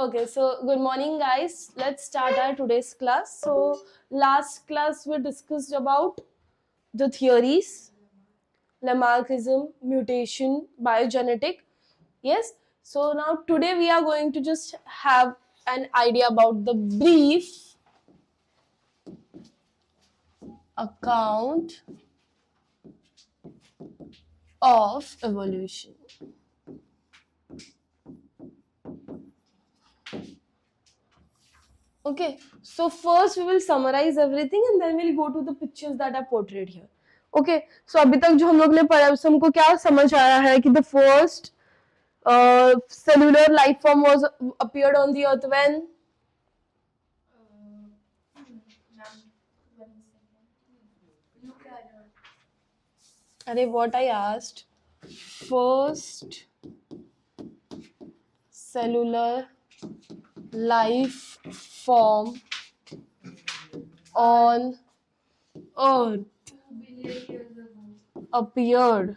Okay, so good morning, guys. Let's start our today's class. So, last class we discussed about the theories, Lamarckism, mutation, biogenetic. Yes. So now today we are going to just have an idea about the brief account of evolution. Okay, so first we will summarize everything and then we'll go to the pictures that are portrayed here. Okay, so अभी तक जो हम लोग ने पढ़ा उससे हमको क्या समझ आया है कि the first cellular life form was appeared on the earth when अरे what I asked, first cellular life form on earth appeared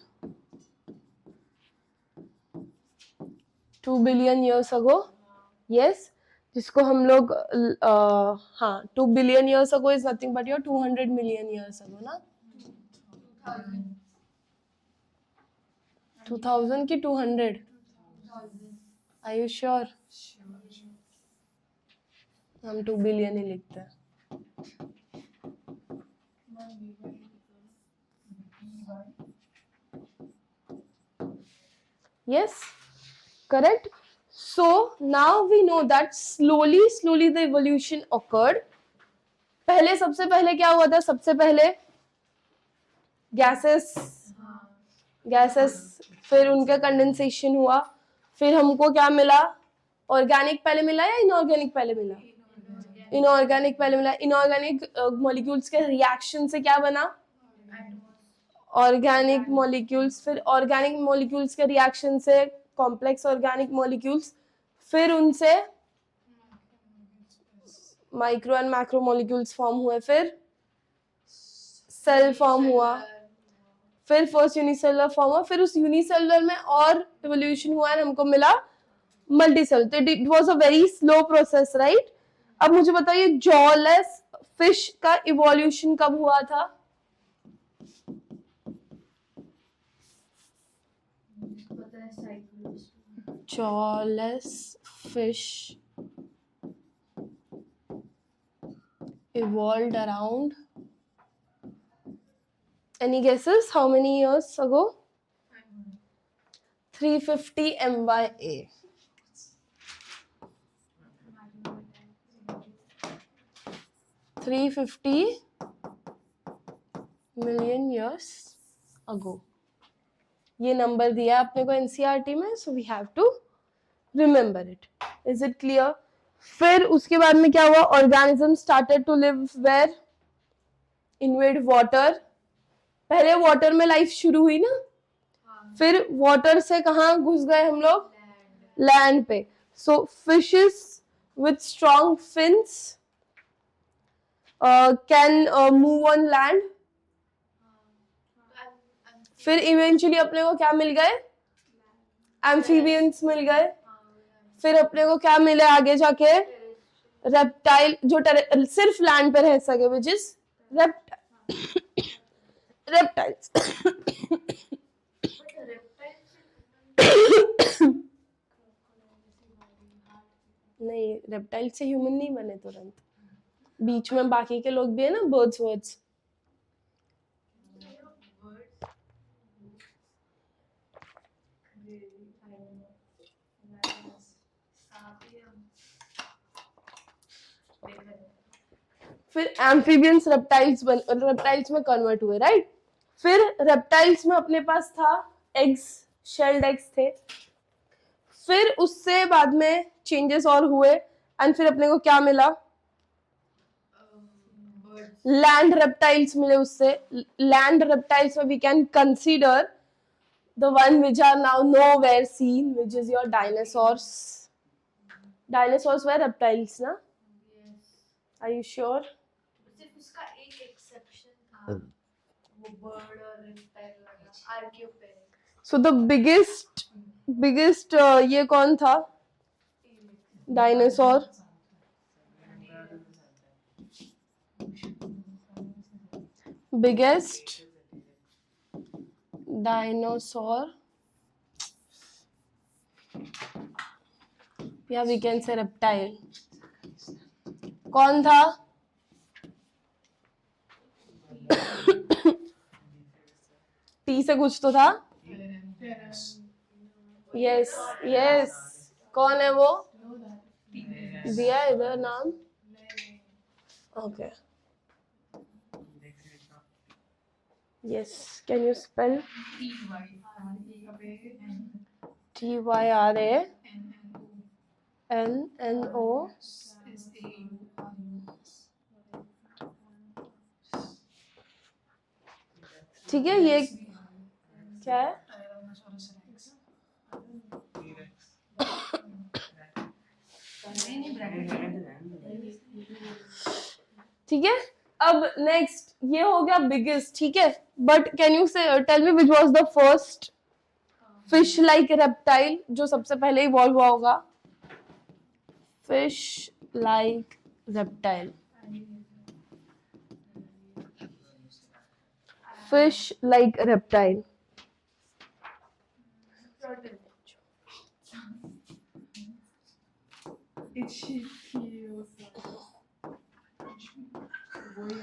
2 billion years ago. Yes, जिसको हम लोग हाँ 2 billion years ago is nothing but your 200 million years ago ना 2000 की 200. Are you sure? हम 2 billion ही लिखते हैं. Yes, correct. So now we know that slowly the evolution occurred. पहले सबसे पहले क्या हुआ था? सबसे पहले गैसेस फिर उनका कंडेंसेशन हुआ, फिर हमको क्या मिला? ऑर्गेनिक पहले मिला या इनऑर्गेनिक पहले मिला? इनऑर्गेनिक पहले मिला. इनऑर्गेनिक मॉलिक्यूल्स के रिएक्शन से क्या बना? Organic molecules. फिर ऑर्गेनिक मॉलिक्यूल्स के रिएक्शन से कॉम्प्लेक्स ऑर्गेनिक मॉलिक्यूल्स, फिर उनसे micro and macro molecules form हुए, फिर सेल फॉर्म हुआ, फिर फर्स्ट यूनिसेलुलर फॉर्म हुआ, फिर उस यूनिसेलुलर में और इवोल्यूशन हुआ और हमको मिला मल्टीसेलुलर. तो it was a very slow process, right? अब मुझे बताइए जॉलेस फिश का इवोल्यूशन कब हुआ था? Jawless fish evolved around, any guesses how many years ago? 350 MYA. 350 million years ago. ये नंबर दिया आपने को एनसीईआरटी में, so we have to remember it. Is it clear? फिर उसके बाद में क्या हुआ? Organism started to live where? Invade water. पहले वाटर में लाइफ शुरू हुई ना, फिर वाटर से कहाँ घुस गए हम लोग? लैंड पे. So fishes with strong fins can move on land. फिर इवेंचुअली अपने को क्या मिल गए? एम्फीबियंस मिल गए. फिर अपने को क्या मिले आगे जाके? रेप्टाइल, जो सिर्फ लैंड पे रह सके, विच इज रेप्टाइल्स. नहीं, रेप्टाइल से ह्यूमन नहीं बने तुरंत. बीच में बाकी के लोग भी है ना, बर्ड्स वर्ड्स. फिर एम्फीबियंस रेप्टाइल्स में कन्वर्ट हुए, राइट? फिर रेप्टाइल्स में अपने पास था एग्स, शेल्ड एग्स थे. फिर उससे बाद में चेंजेस और हुए एंड फिर अपने को क्या मिला? लैंड रेप्टाइल्स मिले. उससे लैंड रेप्टाइल्स में we can consider the one which are now nowhere seen, which is your dinosaurs. Dinosaurs were reptiles, na? Yes. Are you sure? सिर्फ उसका एक एक्सेप्शन था, वो बर्ड और रेप्टाइल लगा, आर्कियोपेरिक्स. So the biggest ये कौन था? डायनासोर, बिगेस्ट डायनासोर, या वी कैन से रेप्टाइल। कौन था? टी से कुछ तो था। यस यस, कौन है वो? दिया इधर नाम। Okay, yes, can you spell? TYRANNO। ठीक है, ये क्या है? ठीक है, अब नेक्स्ट ये हो गया बिगेस्ट, ठीक है। But can you say tell me which was the first fish like reptile जो सबसे पहले इवॉल्व हुआ होगा? Fish like reptile, fish like reptile.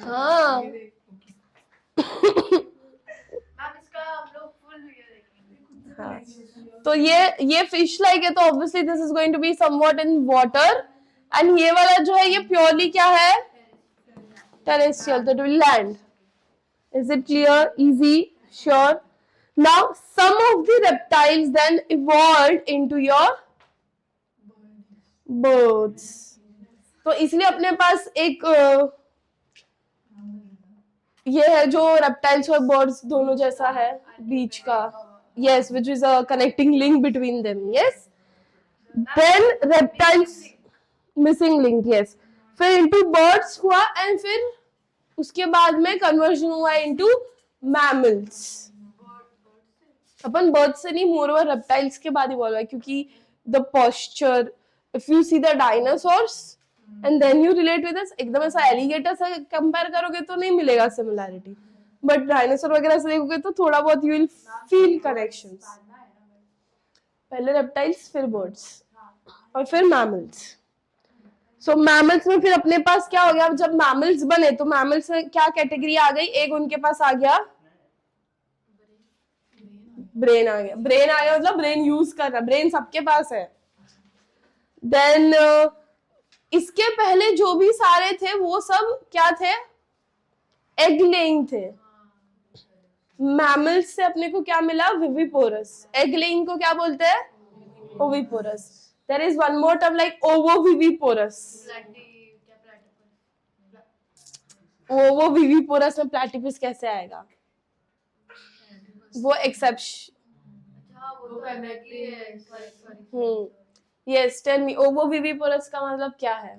हाँ हाँ, तो ये फिश लाइक है, तो obviously this is going to be somewhat in water, and ये वाला जो है ये प्योरली क्या है? टेरेस्ट्रियल, तो it will land. Is it clear? Easy? Sure? Now some of the reptiles then evolved into your birds. तो इसलिए अपने पास एक ये है जो रेप्टाइल्स और बर्ड्स दोनों जैसा है बीच का। Yes, which is a connecting link between them. Yes, then reptiles missing link. Yes, फिर इनटू बर्ड्स हुआ, एंड फिर उसके बाद में कन्वर्जन हुआ इनटू मैमल्स। अपन बर्ड्स से नहीं, मोर रेप्टाइल्स के बाद इवॉल्व है, क्योंकि the posture, if you see the dinosaurs and then you relate with us, एकदम ऐसा एलिगेटर से कंपेयर करोगे तो नहीं मिलेगा सिमिलैरिटी, बट डायनासोर वगैरह से देखोगे तो थोड़ा बहुत यू विल फील कनेक्शंस। पहले रेप्टाइल्स, फिर बर्ड्स, और फिर मैमल्स। सो मैमल्स में फिर अपने पास क्या हो गया? जब मैमल्स बने तो मैमल्स में क्या कैटेगरी आ गई? एक उनके पास आ गया ब्रेन, आ गया ब्रेन, आ गया मतलब ब्रेन यूज कर रहा, ब्रेन सबके पास है। देन इसके पहले जो भी सारे थे वो सब क्या थे? एग लेइंग थे। मैमल्स से अपने को क्या मिला? विविपोरस। एग लेइंग को क्या बोलते हैं? Oviparous. There is one more term like ovoviviparous. Ovoviviparous में प्लैटिपस कैसे आएगा? वो exception. Yes, tell me, ovoviviparous का मतलब क्या है?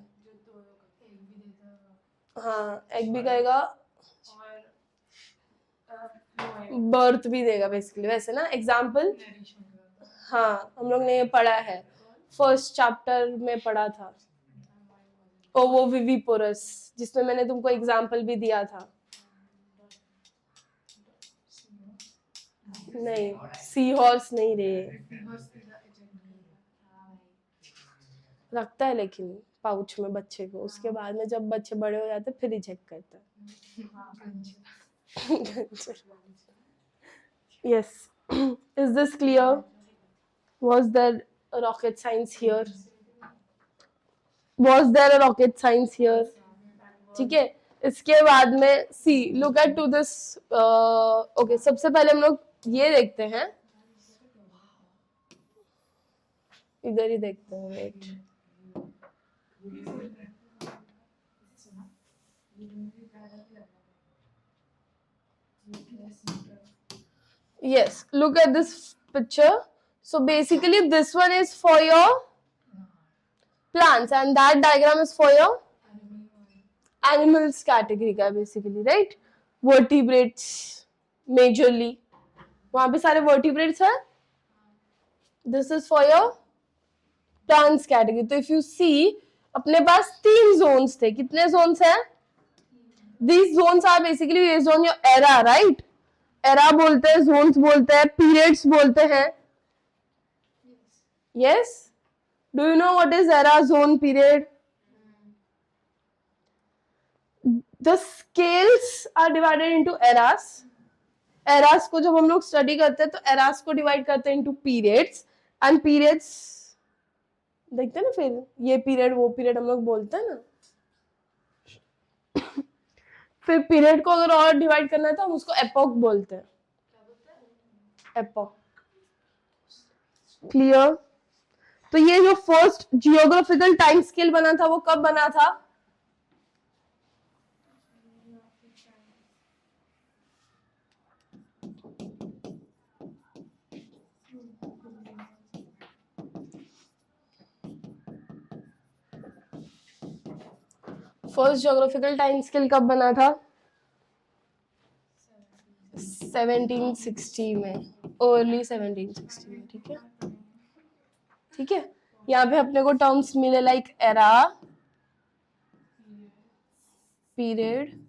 हाँ, एग भी कहेगा, बर्थ भी देगा बेसिकली, वैसे ना। एग्जाम्पल, हाँ, हम लोग ने ये पढ़ा है, फर्स्ट चैप्टर में पढ़ा था ओवोविविपोरस, जिसमें मैंने तुमको एग्जाम्पल भी दिया था। नहीं, सी हॉर्स नहीं रे, रखता है लेकिन पाउच में बच्चे को, उसके बाद में जब बच्चे बड़े हो जाते फिर रिजेक्ट करता है। Yes. Is this clear? Was there a rocket science here? Was there a rocket science here? ठीक है, इसके बाद में see look at to this. Okay, सबसे पहले हम लोग ये देखते हैं, इधर ही देखते हैं। Wait, yes, look at this picture. So basically this one is for your plants and that diagram is for your animals category का basically, right? Vertebrates majorly, वहाँ पे सारे vertebrates हैं. This is for your plants category. तो if you सी अपने पास 3 Jones थे। कितने Jones हैं? These zones are basically based on your era, right? Era बोलते हैं, zones बोलते हैं, periods बोलते हैं. Yes? Do you know what is era, zone, period? The scales are divided into eras. Eras को जब हम लोग स्टडी करते हैं तो eras को डिवाइड करते हैं into periods. And periods देखते हैं ना, फिर ये पीरियड वो पीरियड हम लोग बोलते हैं ना। फिर पीरियड को अगर और डिवाइड करना है तो हम उसको एपोक बोलते हैं। एपोक। क्लियर? तो ये जो फर्स्ट जियोग्राफिकल टाइम स्केल बना था वो कब बना था? फर्स्ट जियोग्राफिकल टाइम स्केल कब बना था? 1760 में, अर्ली 1760 में। ठीक है, ठीक है। यहाँ पे अपने को टर्म्स मिले like era, period,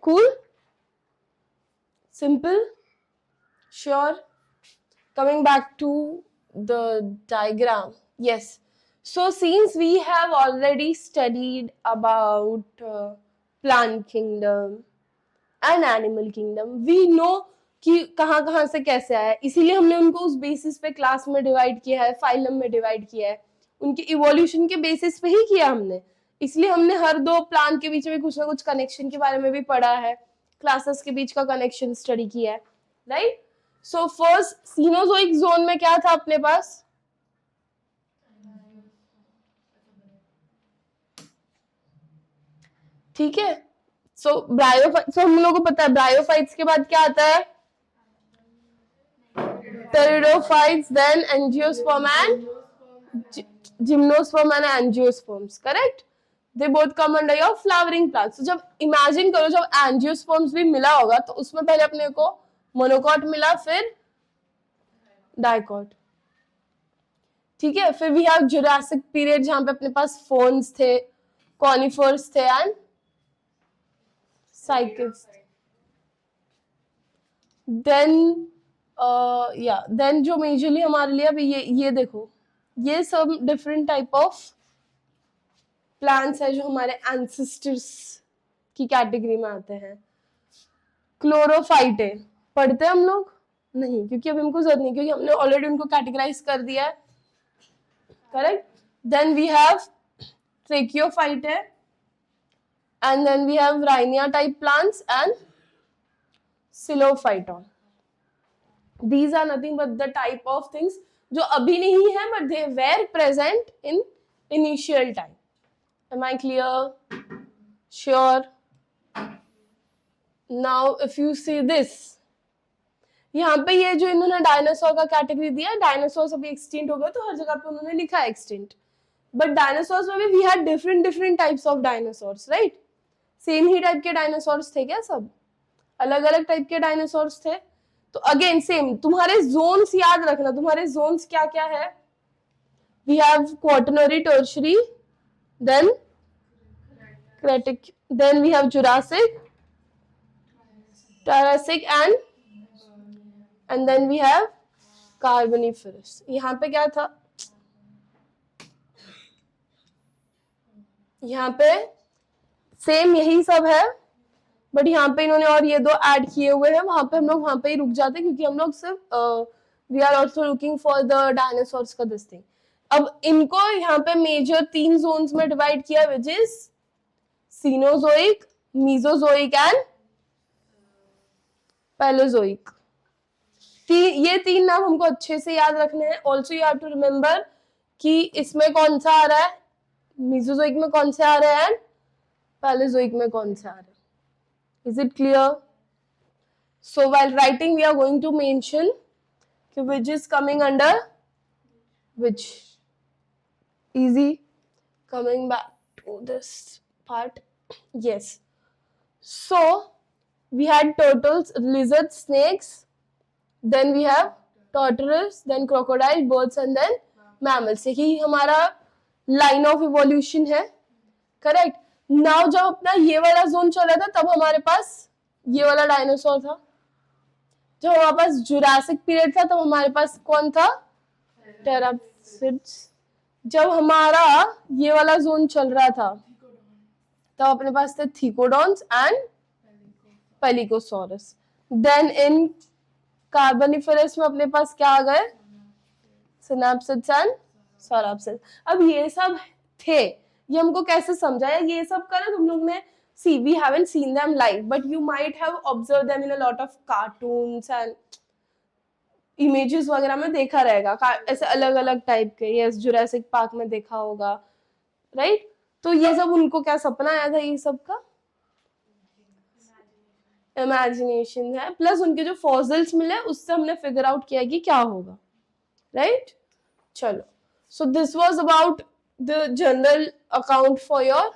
cool, simple, sure. Coming back to the diagram, yes. So since we have already studied about plant kingdom and animal kingdom, we know कि कहाँ कहाँ से कैसे आया, इसीलिए हमने उनको उस बेसिस पे क्लास में डिवाइड किया है, फाइलम में डिवाइड किया है, उनके इवोल्यूशन के बेसिस पे ही किया हमने। इसलिए हमने हर दो प्लांट के बीच में कुछ ना कुछ कनेक्शन के बारे में भी पढ़ा है, क्लासेस के बीच का कनेक्शन स्टडी किया है, right. So first Cenozoic zone में क्या था अपने पास? ठीक है। सो ब्रायोफाइट्स, हम लोगों को पता है ब्रायोफाइट्स के बाद क्या आता है? Pteridophytes, then angiosperm and gymnosperm and angiosperms, correct. They both come under your flowering plants. तो जब इमेजिन करो जब एंजियोस्पर्म्स भी मिला होगा तो उसमें पहले अपने को मोनोकॉट मिला, फिर डाइकॉट, ठीक है। फिर वी हैव जुरासिक पीरियड जहां पे अपने पास फोन्स थे, कॉनिफर्स थे एंड साइकिड्स। देन देन जो मेजरली हमारे लिए अभी ये देखो, ये सब डिफरेंट टाइप ऑफ प्लांट्स है जो हमारे एंसेस्टर्स की कैटेगरी में आते हैं। क्लोरोफाइटे पढ़ते हैं हम लोग? नहीं, क्योंकि अभी हमको जरूरत नहीं, क्योंकि हमने ऑलरेडी उनको कैटेगराइज कर दिया है, correct. Then we have tracheophyte and then we have rhinia type plants and Psilophyton. These are nothing but the type of things जो अभी नहीं है but they were present in initial time. Am I clear? Sure. Now if you see this, यहाँ पे ये जो इन्होंने dinosaur का कैटेगरी दिया, डायनासोर अभी एक्सटिंक्ट हो गए तो हर जगह पे उन्होंने लिखा है एक्सटिंक्ट, बट डायनासोर्स में भी we had different types of dinosaurs, right. Same ही टाइप के डायनासोर्स थे क्या? सब अलग अलग टाइप के डायनासोर्स थे। तो अगेन सेम, तुम्हारे जोन्स याद रखना, तुम्हारे जोन्स क्या क्या है? We have Quaternary, Tertiary, then Cretaceous, then we have Jurassic, Triassic and then we have Carboniferous. यहाँ पे क्या था? यहाँ पे सेम यही सब है, बट यहाँ पे इन्होंने और ये दो ऐड किए हुए हैं। वहां पे हम लोग वहां पे ही रुक जाते हैं क्योंकि हम लोग सिर्फ we are also looking for the dinosaurs का दिस थिंग। अब इनको यहाँ पे मेजर 3 जोन्स में डिवाइड किया, which is Cenozoic, Mesozoic and Paleozoic. ये 3 नाम हमको अच्छे से याद रखने हैं। Also you have to remember कि इसमें कौन सा आ रहा है, मीजोजोइक में कौन से आ रहे हैं, पैलेजोइक में कौन से आ रहे हैं। Is it clear? So while writing we are going to mention which is coming under which. Easy. Coming back to this part, yes. So we had turtles, lizards, snakes, then we have tortoise, then crocodile, birds and then mammals. यही हमारा line of evolution है, correct. Now जब अपना ये वाला zone चल रहा था तब हमारे पास ये वाला डायनासोर था. जब हमारे पास जुरासिक पीरियड था तब हमारे पास कौन था? टेराप्सिड्स. जब हमारा ये वाला जोन चल रहा था तब अपने पास थे थीकोडॉन्स एंड पेलिकोसॉरस. देन इन कार्बोनिफेरस में अपने पास क्या आ गए? सिनैप्सिड्स एंड सौराप्सिड्स. अब ये सब थे, ये हमको कैसे समझाया? ये सब का ना तुम लोग ने see we haven't seen them live but you might have observed them in a lot of cartoons and images वगैरह में देखा रहेगा ऐसे अलग अलग टाइप के. यस, जुरासिक पार्क में देखा होगा, राइट? तो ये सब उनको क्या सपना आया था? ये सब का इमेजिनेशन है, प्लस उनके जो फॉसिल्स मिले उससे हमने फिगर आउट किया कि क्या होगा, राइट? चलो, so this was about the general account for your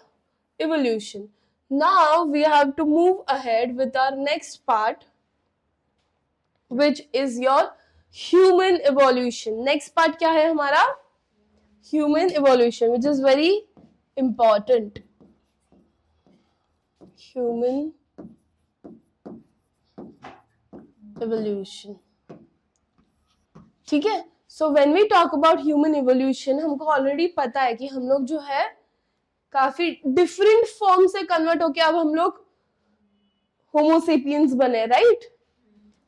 evolution. Now we have to move ahead with our next part, which is your human evolution. Next part क्या है हमारा? Human evolution, which is very important. Human evolution. ठीक है? So when we talk about human evolution, हमको already पता है कि हम लोग जो है काफी डिफरेंट फॉर्म से कन्वर्ट होके अब हम लोग होमोसेपियंस बने, right?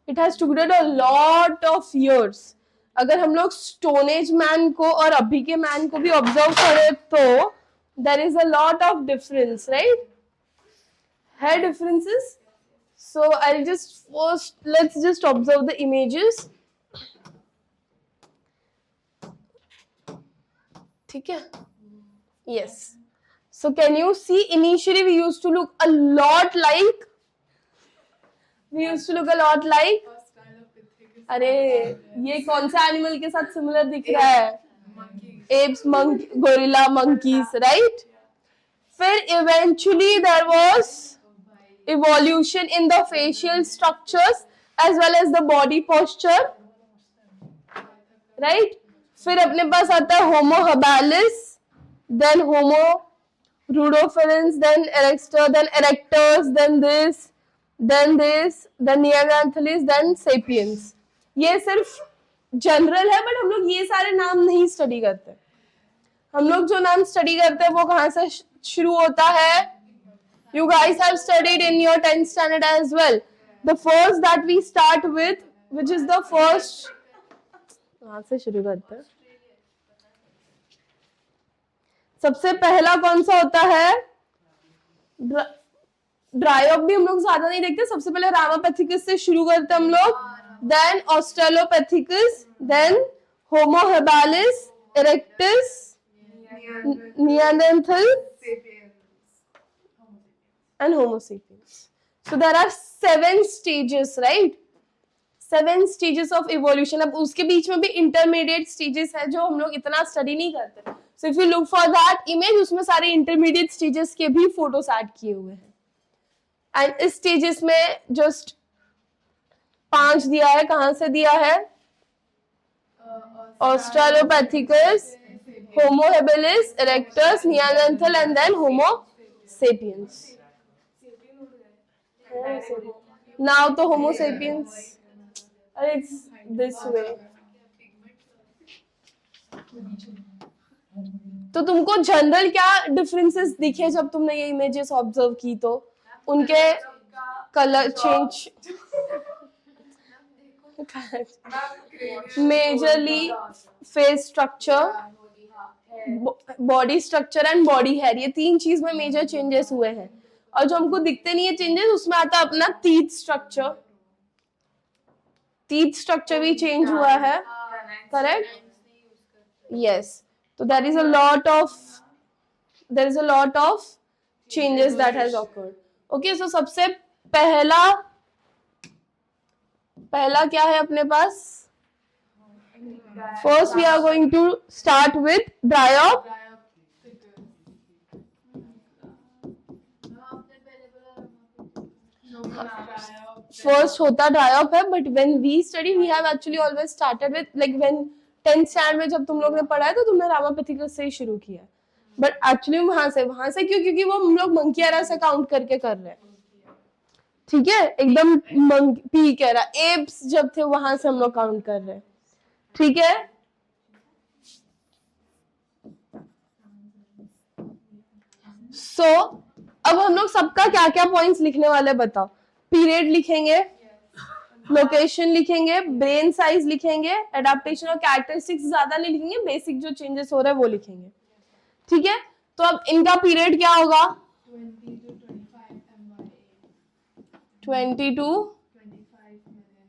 It has together a lot of years. अगर हम लोग स्टोन एज मैन को और अभी के मैन को भी ऑब्जर्व करें तो there is a lot of difference, right? है differences. So I just first let's just observe the images. ठीक है? Yes. So can you see, initially we used to look a lot like, अरे ये कौन सा animal के साथ similar दिख रहा है? Apps, gorilla, monkeys, right? फिर eventually there was evolution in the facial structures as well as the body posture, right? फिर अपने पास आता है Homo habilis, then Homo Rudolphins, then Erector, then Erectus, then this, then Neanderthals, then Sapiens. ये सिर्फ general है, but हम लोग ये सारे नाम नहीं स्टडी करते. हम लोग जो नाम स्टडी करते हैं वो कहाँ से शुरू होता है? You guys have studied in your 10th standard as well. The first that we start with, which is the first, कहाँ से शुरू करते हैं? सबसे पहला कौन सा होता है? ड्रायोप भी हम लोग ज्यादा नहीं देखते. सबसे पहले रामापेथिकस से शुरू करते हम लोग, then Australopithecus, then Homo habilis, erectus, Neanderthal and Homo sapiens. So there are 7 stages, right? 7 stages of evolution. अब उसके बीच में भी इंटरमीडिएट स्टेजेस है जो हम लोग इतना स्टडी नहीं करते. So if you look for that image, उसमें सारे इंटरमीडिएट स्टेजेस के भी फोटोस ऐड किए हुए हैं. एंड इस स्टेजेस में जस्ट 5 दिया है. कहां से दिया है? Australopithecus, Homo habilis, erectus, Neanderthal and then Homo sapiens. Now तो होमो सेपियंस, अरे इट्स दिस वे. तो तुमको जनरल क्या डिफरेंसेस दिखे जब तुमने ये इमेजेस ऑब्जर्व की? तो उनके colour change, majorly face structure, body structure and body hair, ये 3 चीज में मेजर चेंजेस हुए हैं. और जो हमको दिखते नहीं है चेंजेस, उसमें आता है अपना टीथ स्ट्रक्चर. टीथ स्ट्रक्चर भी चेंज हुआ है, correct? Yes. So there is a lot of changes that has occurred. Okay, so सबसे पहला क्या है अपने पास? First we are going to start with Dryop. First होता ड्राई अप है, but when we study we have actually always started with like when 10th standard में जब तुम लोग ने पढ़ा है तो तुमने रामापथिकस से ही शुरू किया है, बट एक्चुअली वहां से क्यों, क्योंकि वो हम लोग मंकी एरा से काउंट करके कर रहे हैं, ठीक है, एकदम पी कह रहा एप्स जब थे वहां से हम लोग काउंट कर रहे हैं, ठीक है। सो अब हम लोग सबका क्या क्या पॉइंट्स लिखने वाले बताओ। पीरियड लिखेंगे, लोकेशन लिखेंगे, ब्रेन साइज लिखेंगे, एडाप्टेशन और कैरेक्टरिस्टिक्स ज्यादा नहीं लिखेंगे, बेसिक जो चेंजेस हो रहे हैं वो लिखेंगे, ठीक है। तो अब इनका पीरियड क्या होगा? 20 to 25 million.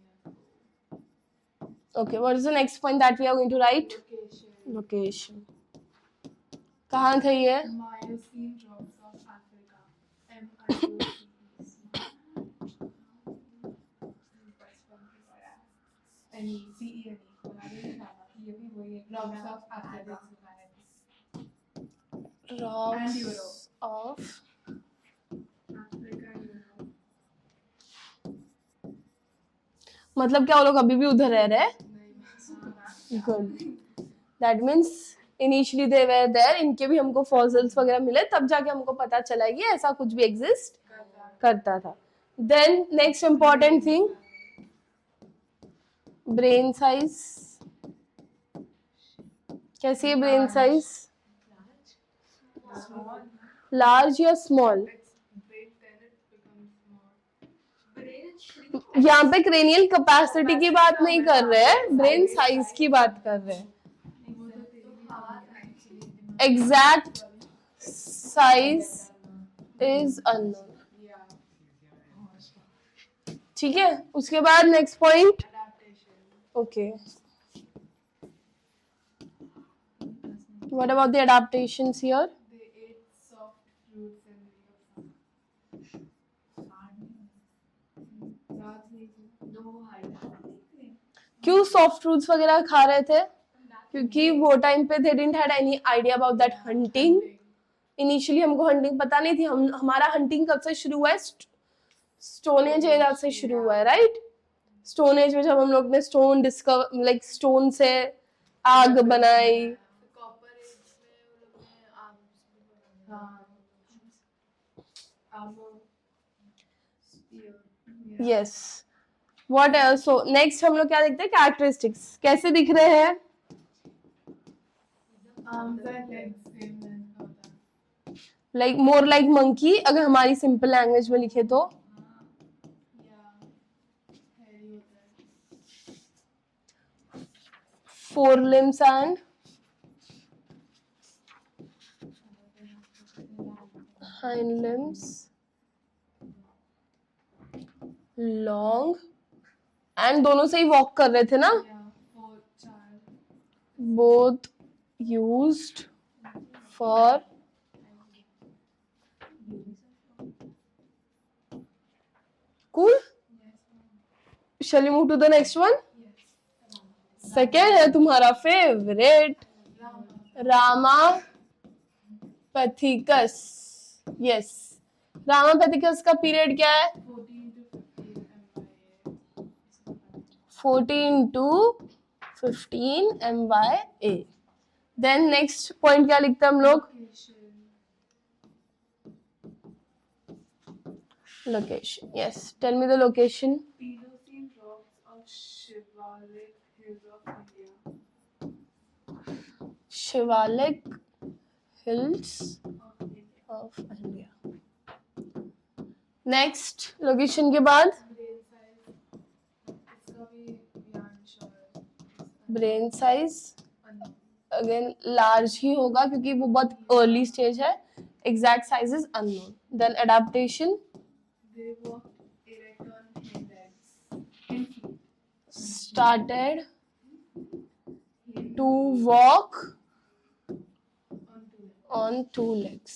Okay, what is the next point that we are going to write? Location. कहाँ थे ये? Miocene rocks of Africa. Rocks of मतलब क्या वो लोग अभी भी उधर रह रहे हैं? Good, that means initially they were there, इनके भी हमको फॉसिल्स वगैरह मिले तब जाके हमको पता चला कि ऐसा कुछ भी एग्जिस्ट करता था। Then next important thing, brain size. कैसी है ब्रेन साइज? लार्ज या स्मॉल? यहाँ पे क्रेनियल कैपेसिटी की बात नहीं कर रहे हैं, ब्रेन साइज की बात कर रहे हैं। एग्जैक्ट साइज इज अननोन, ठीक है। उसके बाद next point, okay, what about the adaptations here? क्यों सॉफ्ट फ्रूट्स वगैरह खा रहे थे? क्योंकि वो टाइम पे they didn't had any idea about that hunting. Initially हमको हंटिंग पता नहीं थी, हमारा हंटिंग कब से शुरू हुआ है? स्टोन एज एरा से शुरू हुआ है, राइट? स्टोन एज में जब हम लोग ने स्टोन डिस्कवर, लाइक स्टोन से आग बनाई। Yes, what else? So next हम लोग क्या देखते हैं? कैरेक्टरिस्टिक्स। कैसे दिख रहे हैं? लाइक मोर लाइक मंकी, अगर हमारी सिंपल लैंग्वेज में लिखे तो। Four limbs and hind limbs long, and दोनों से ही वॉक कर रहे थे ना? both used for cool. Shall we move to the next one? Second है तुम्हारा फेवरेट, रामापथिकस। यस, रामापथिकस का पीरियड क्या है? 14 to 15 MYA। Then next point क्या लिखते हैं हम लोग? Location. Yes, tell me the location. Shivalik hills of India। Next location के बाद ब्रेन साइज, अगेन लार्ज ही होगा क्योंकि वो बहुत अर्ली स्टेज है। Exact size is unknown. Then adaptation, started to walk on two legs।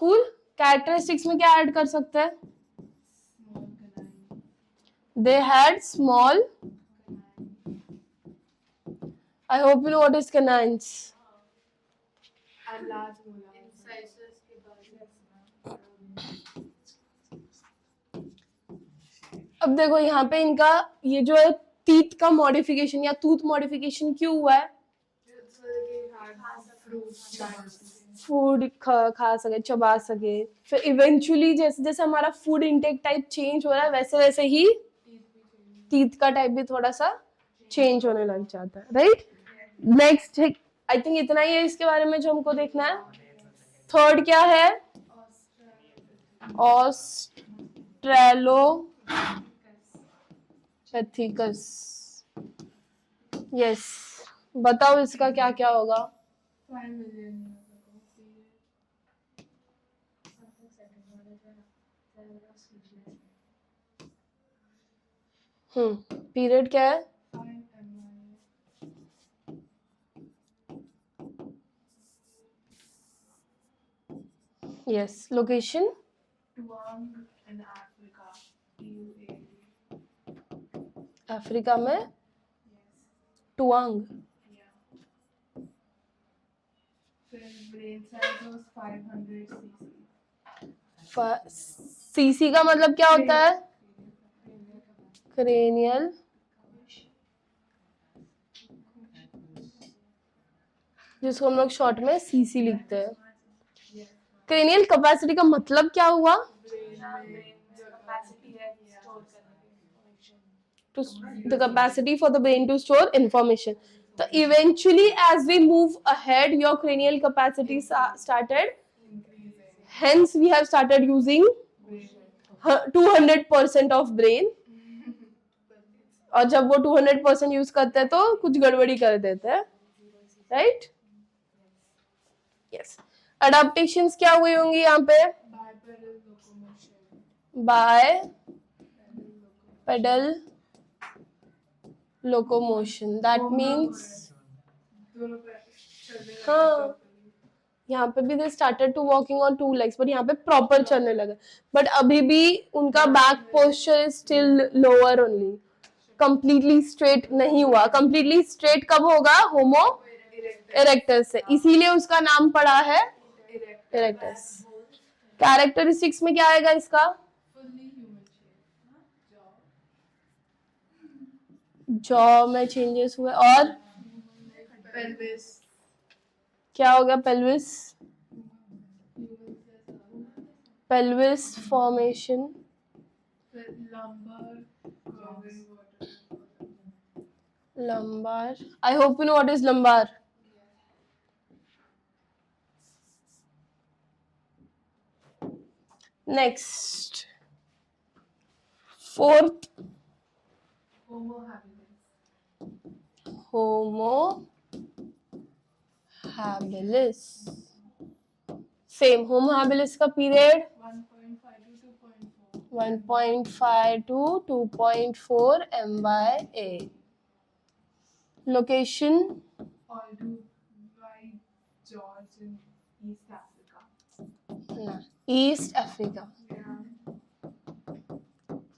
cool। Characteristics में क्या ऐड कर सकते हैं? They had small, I hope you know what is canines. And large molars. अब देखो यहाँ पे इनका ये जो है टीथ का मॉडिफिकेशन या टूथ मॉडिफिकेशन क्यों हुआ है? फूड खा सके, चबा सके, फिर इवेंचुअली जैसे जैसे हमारा फूड इंटेक टाइप चेंज हो रहा है वैसे वैसे ही टीथ का टाइप भी थोड़ा सा चेंज होने लग जाता है, राइट? नेक्स्ट आई थिंक इतना ही है इसके बारे में जो हमको देखना है। थर्ड क्या है? ऑस्ट्रेलोपैथिकस। यस, बताओ इसका क्या क्या होगा? पीरियड क्या है? यस, लोकेशन अफ्रीका में, टुआंग। सीसी का मतलब क्या होता है? क्रेनियल जिसको हम लोग शॉर्ट में सीसी लिखते हैं। क्रेनियल कैपेसिटी का मतलब क्या हुआ? The capacity for the brain to store information. So eventually, as we move ahead, your cranial capacity started. Hence, we have started using 200% of brain. और जब वो 200% यूज करते हैं तो कुछ गड़बड़ी कर देते हैं, राइट? यस। अडाप्टेशंस क्या हुई होंगी यहाँ पे? By pedal locomotion, that means हाँ, यहाँ पे भी they started to walking on two legs, but यहाँ पे प्रॉपर चलने लगे। बट अभी भी उनका back posture is still lower only, completely straight नहीं हुआ। कंप्लीटली स्ट्रेट कब होगा? होमो इरेक्टस से, इसीलिए उसका नाम पड़ा है इरेक्टस। कैरेक्टरिस्टिक्स में क्या आएगा इसका? जॉ में चेंजेस हुए, और पेल्विस क्या हो गया? Pelvis formation, lumbar. I hope you know what is lumbar. Next, fourth, Homo habilis. Same, Homo habilis का period 1.5 to 2.4 MYA. Location East Africa.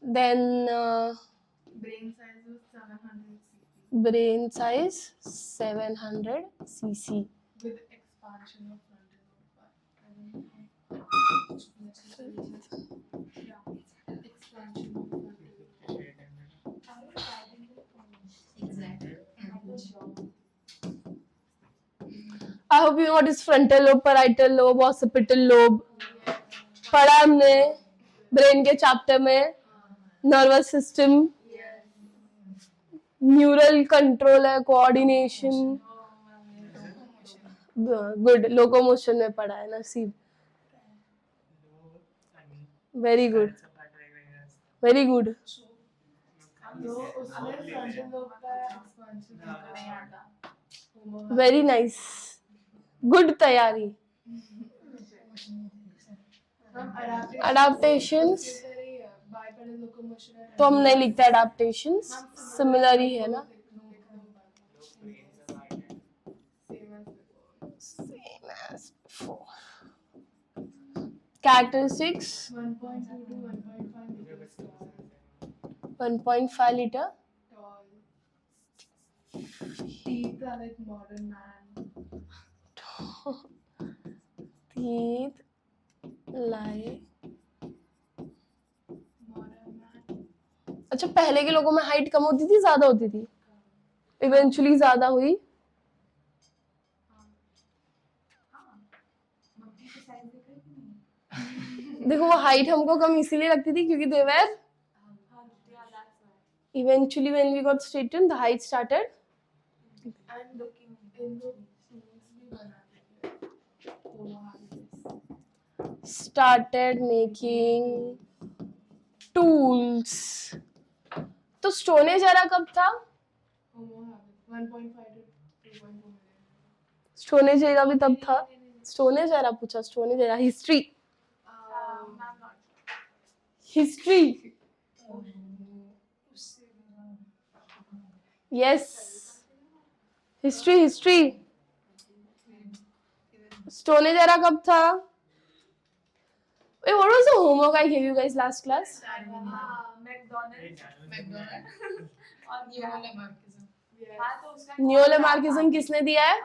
Then brain size 700 cc. With expansion of I hope you know what is frontal lobe, parietal lobe, occipital lobe. पढ़ा हमने brain के chapter में। Nervous system, neural control है, coordination, good, locomotion में पढ़ा है नसीब। Very good, very good. Very nice, good तैयारी। अडाप्टेशंस तो हम नहीं लिखते, अडाप्टेशंस सिमिलर ही है ना। Same as before. Characteristics 1.5 liter. Teeth are like modern man. Teeth like modern man. अच्छा, पहले के लोगों में हाइट कम होती थी ज्यादा होती थी? इवेंचुअली ज्यादा हुई। देखो वो हाइट हमको कम इसीलिए लगती थी क्योंकि दे वर eventually when we got straightened the height started And looking in the tools भी बनाते थे वो started making tools। तो स्टोन एज एरा कब था? होमो हैबिट 1.5 to 2.2 million। Stone age era भी तब था? स्टोन एज एरा पूछा, stone age era history history yes history history. Stone age era कब था? Wait, what was the homework I gave you guys last class? न्यूलेमार्किज्म किसने दिया है?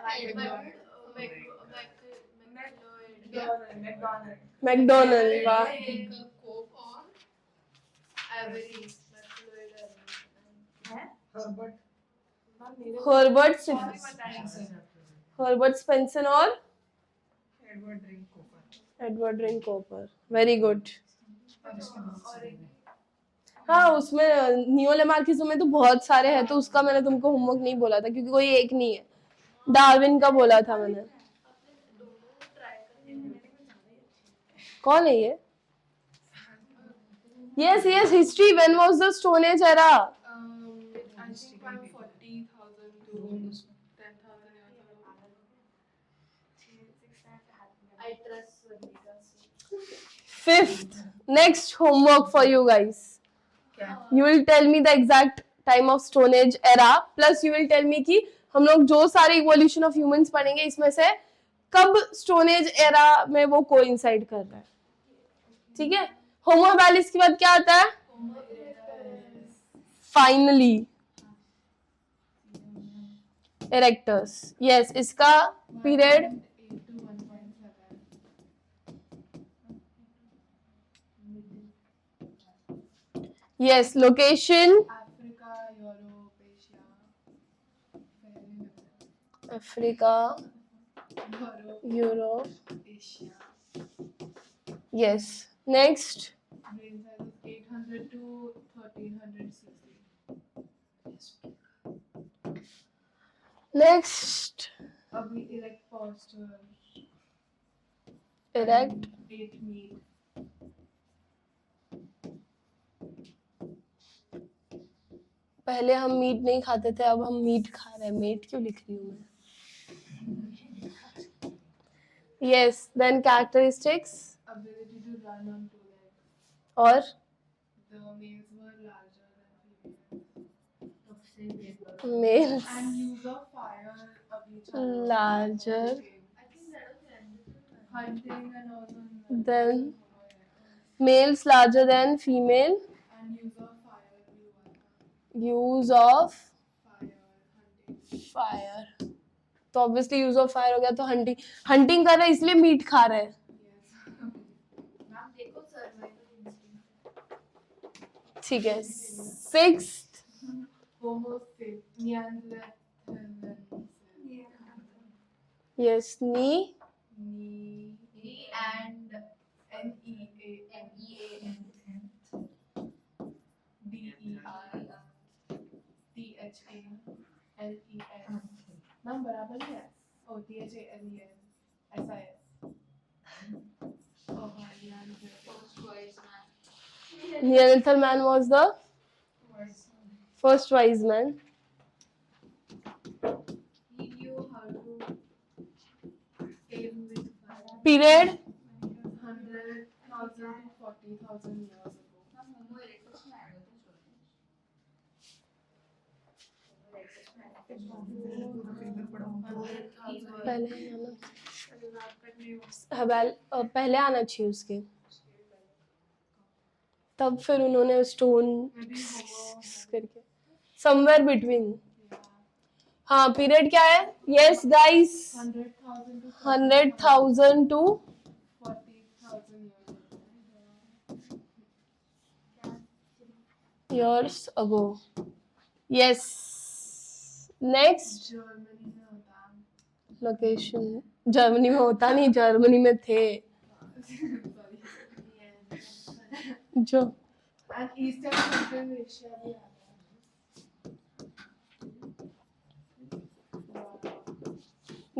मैकडोनल्ड। वाह। हर्बर्ट स्पेंसन और Edward drink copper. Very good. हाँ, उसमें नियोलेमार्किज्म में तो बहुत सारे हैं, तो उसका मैंने तुमको होमवर्क नहीं बोला था क्योंकि कोई एक नहीं है। डार्विन का बोला था मैंने। कौन है ये? Yes, yes, history. When was the Stone Age era? I think 40,000 to 10,000 years ago. I trust Fifth, next homework for you guys. You will tell me the exact time of Stone Age era. Plus you will tell me कि हम लोग जो सारे evolution of humans पढ़ेंगे इसमें से कब Stone Age era में वो coincide कर रहा है। ठीक है? Homo habilis के बाद क्या आता है? Finally, erectus. Yes, इसका period yes, location Africa, Europe, Asia. Africa, Europe, Europe. Asia. Yes. Next, Brain size is 800 to 1360. next, अभी erect posture, erect. ate meat. पहले हम मीट नहीं खाते थे, अब हम मीट खा रहे हैं। मीट क्यों लिख रही हूँ मैं? Yes. Then characteristics Ability to run on 2 legs. और The males were larger than females. males And use of fire अभी चालू है. larger I think that was hunting and also than males larger than female. and use of fire भी हुआ था. Use of Fire hunting. fire तो obviously use of fire हो गया, तो hunting कर रहे हैं इसलिए मीट खा रहे हैं। Yes. मैम देखो सर्वाइवल इंस्टिंक्ट. ठीक है। Sixth, Homo neanderthals. yes, knee And NEAN DERTHALEN. Ma'am बराबर ही है. Oh, THALEN. SIS. Oh, Neanderthal man was the first wise man. He knew how to aim with fire. Period 100,000 to 40,000 years ago. पहले आना चाहिए उसके, तब फिर उन्होंने stone करके समवेयर बिटवीन। हाँ, पीरियड क्या है? Yes guys, 100,000 to 40,000 years ago. years ago. Yes. Next Germany में होता है. location. जर्मनी में होता नहीं, जर्मनी में थे Sorry. जो. And Eastern Central Asia भी आता है.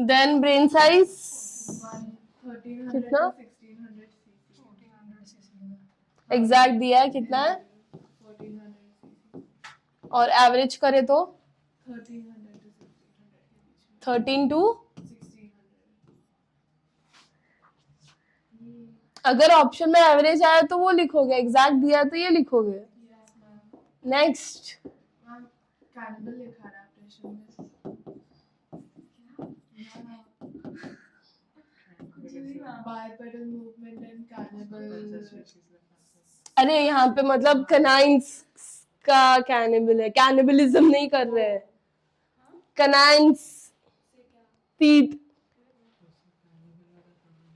Then brain size 1300 कितना? to 1600 cc. 1400 cc. एग्जैक्ट दिया है कितना है 1400 cc. और एवरेज करे तो 1300 to 1600 के बीच में. 13 to 1600. अगर ऑप्शन में एवरेज आया तो वो लिखोगे, एग्जैक्ट दिया है तो ये लिखोगे. Yes, ma'am. Next Ma'am, cannibal लिखा adaptation में. Bipedal movement and cannibal. अरे यहाँ पे मतलब कनाइंस का कैनिबल है, कैनिबलिज्म नहीं कर रहे हैं. Canines teeth.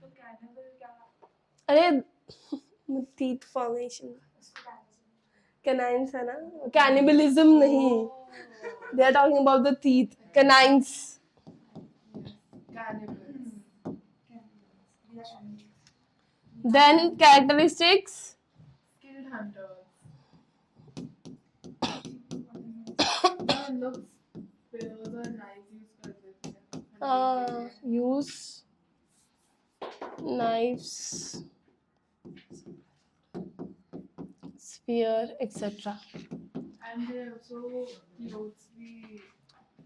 तो cannibal क्या? अरे टीथ फॉर्मेशन कनाइंस है ना, कैनिबलिज्म नहीं. They are talking about the teeth. Canines. Cannibals. Then characteristics Skilled hunters. लोग spears और knives use करते थे. Use knifes spear etcetera. And they also clothes we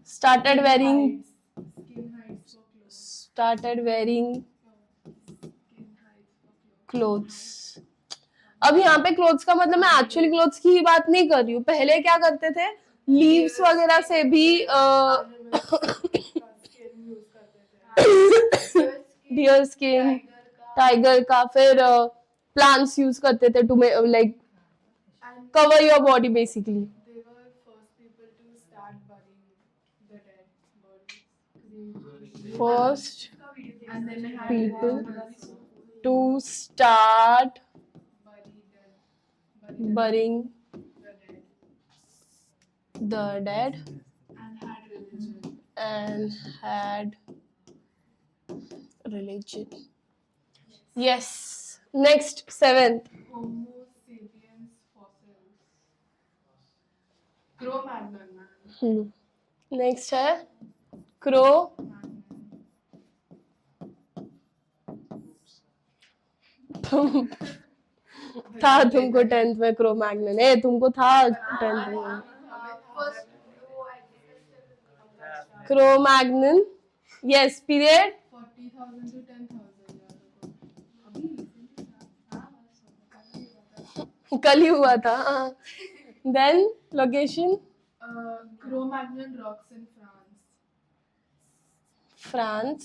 started wearing skin hides for clothes. started wearing Skin hides for clothes. Clothes. अब यहाँ पे clothes का मतलब मैं एक्चुअली क्लोथ्स की ही बात नहीं कर रही हूँ. पहले क्या करते थे, लीव्स वगैरह से भी Animals का skin use करते थे. डियर स्किन, टाइगर का, फिर प्लांट्स यूज करते थे to like And cover your body basically. they were first people to start burying the dead bodies. First And then they had People. to to start bury burying the dead the dead and had religion. and had religion. Yes. Next, seventh. Homo sapiens fossils. Cro-Magnon. Next है crow. तुम था तुमको 10th में crow Magnon है, तुमको था 10th में Cro-Magnon. Yes. Period 40,000 to 10,000 अभी कल ही हुआ था. Then location Cro-Magnon rocks in France. France.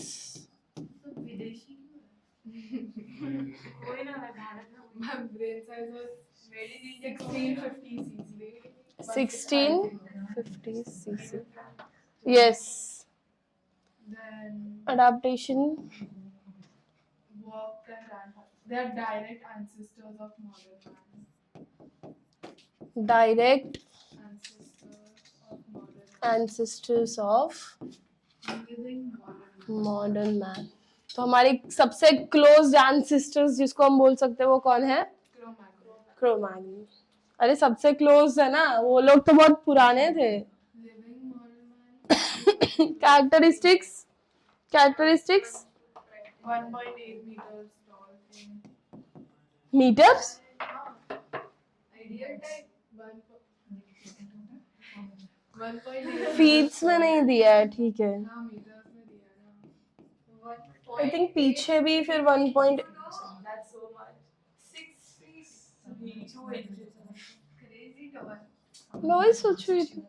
विदेशी कोई ना भारत में My brain size was 1650 cc. 1650 cc. Yes. Then Adaptation. walked and ran. They are direct ancestors of modern man. Direct Ancestors of modern ancestors of man. Living modern man. modern man. तो हमारे सबसे close ancestors जिसको हम बोल सकते हैं वो कौन है? Cro-Magnon. क्रो-मैग्नन. अरे सबसे क्लोज है ना, वो लोग तो बहुत पुराने थे. Living modern man. Characteristics 1.8 meters tall. Meters. Ideal type 1.8 feets में नहीं दिया है, ठीक है. हाँ meters में दिया ना. आई थिंक पीछे भी फिर 1 point. That's so much. 62 inches. Crazy tall. मैं वही सोच रही थी.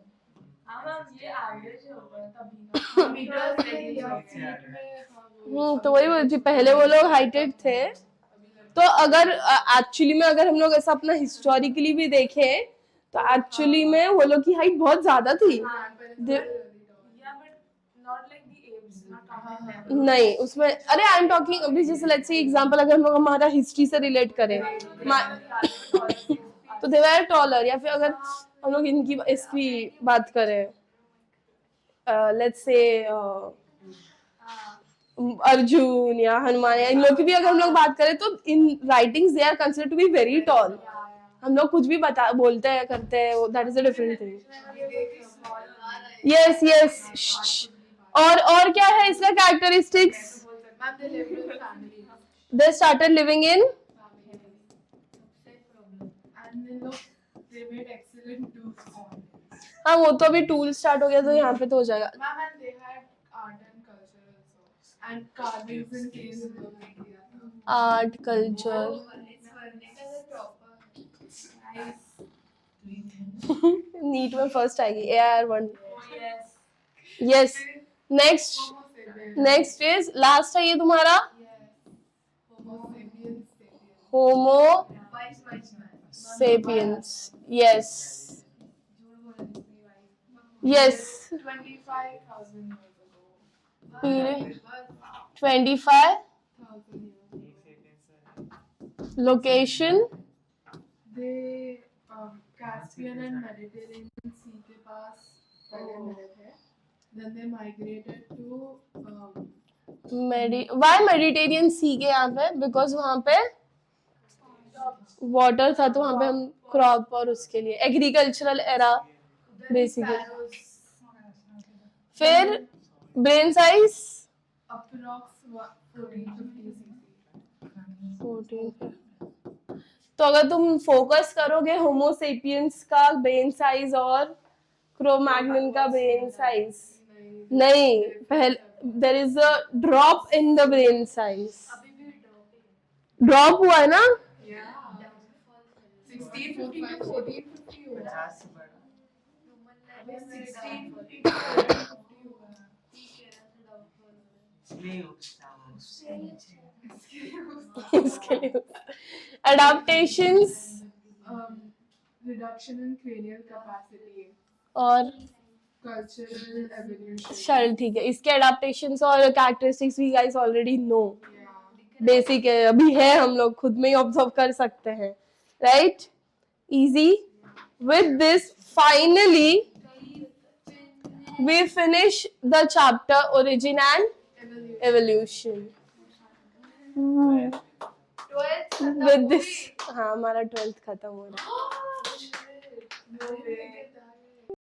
हाँ मैम ये एवरेज होगा तभी ना. Meters में दिया. feet में हाँ वो. तो वही बोल रही थी, पहले वो लोग हाइटेड थे. तो अगर एक्चुअली में अगर हम लोग ऐसा अपना हिस्टोरिकली भी देखें तो एक्चुअली में वो लोग की हाइट बहुत ज्यादा थी. Yeah, but not like the apes. Not counting them. नहीं उसमें, अरे आई एम टॉकिंग अभी जैसे लेट्स से एग्जांपल अगर हम लोग हमारा हिस्ट्री से रिलेट करें तो दे वर टॉलर। या फिर अगर हम लोग इनकी इसकी बात करें, लेट्स से अर्जुन या हनुमान या इन लोग की भी अगर हम लोग बात करें तो इन writings they are considered to be very tall. हम लोग कुछ भी बता बोलते हैं करते हैं, that is a different thing. Yes yes. और क्या है इसका characteristics? Ma'am, they lived with families. They started living in, And they made excellent tools. हाँ वो तो अभी टूल स्टार्ट हो गया तो यहाँ पे तो हो जाएगा। Ma'am, and they had art and culture also. And carvings and caves in the India. Art culture, NEET में फर्स्ट आएगी AR1। Yes. Next next is last है ये तुम्हारा homo sapiens. Yes yes. 25,000 years ago. Period 25। Location They Caspian and Mediterranean Sea के पास पहले मिले थे. Then they migrated to वाई मेडिटेरियन सी के यहाँ पे? बिकॉज वहाँ पे वाटर था तो वहाँ पे हम क्रॉप और उसके लिए एग्रीकल्चरल एरा बेसिकली। फिर ब्रेन साइज approx 1450 cc. 14। तो अगर तुम फोकस करोगे होमोसेपियंस का ब्रेन साइज और क्रोमैग्नन का ब्रेन साइज, नहीं पहले there is a drop in the brain size. Drop हुआ है ना? Yeah. 1650 to 1450 हुआ. 1650 to 1450 हुआ. इसके लिए adaptations Reduction in cranial capacity. और Cultural evolution. चल ठीक है, इसके एडाप्टेशंस और कैरेक्टरिस्टिक्स भी guys already know, Yeah. Basic है, अभी है, हम लोग खुद में ही ऑब्जर्व कर सकते हैं, right? Easy. With this finally we finish the chapter origin and evolution. With this हाँ हमारा 12th खत्म हो रहा है।